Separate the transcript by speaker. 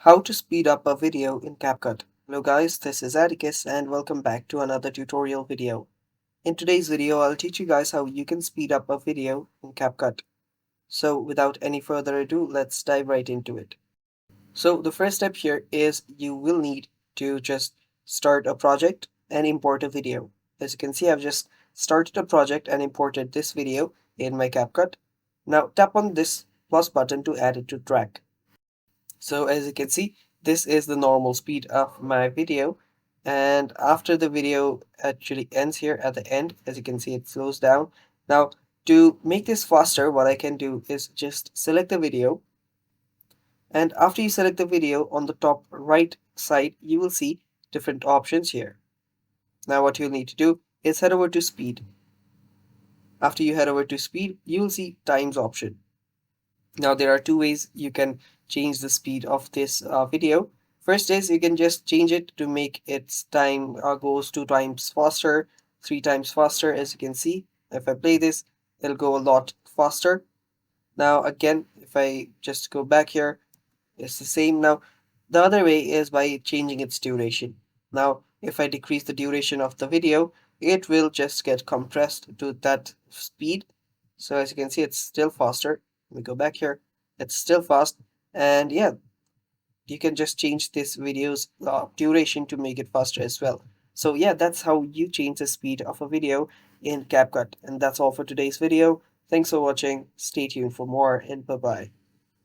Speaker 1: How to speed up a video in CapCut. Hello guys, this is Atticus and welcome back to another tutorial video. In today's video, I'll teach you guys how you can speed up a video in CapCut. So without any further ado, let's dive right into it. So the first step here is you will need to just start a project and import a video. As you can see, I've just started a project and imported this video in my CapCut. Now tap on this plus button to add it to track. So as you can see, this is the normal speed of my video. And after the video actually ends here at the end, as you can see, it slows down. Now, to make this faster, what I can do is just select the video. And after you select the video on the top right side, you will see different options here. Now, what you'll need to do is head over to speed. After you head over to speed, you will see times option. Now there are two ways you can change the speed of this video. First is you can just change it to make its time goes 2 times faster, 3 times faster. As you can see, if I play this, it'll go a lot faster. Now again, if I just go back here, it's the same. Now the other way is by changing its duration. Now if I decrease the duration of the video, it will just get compressed to that speed. So as you can see, it's still faster. Let me go back here. It's still fast. And yeah, you can just change this video's duration to make it faster as well. So yeah, that's how you change the speed of a video in CapCut. And that's all for today's video. Thanks for watching. Stay tuned for more and bye bye.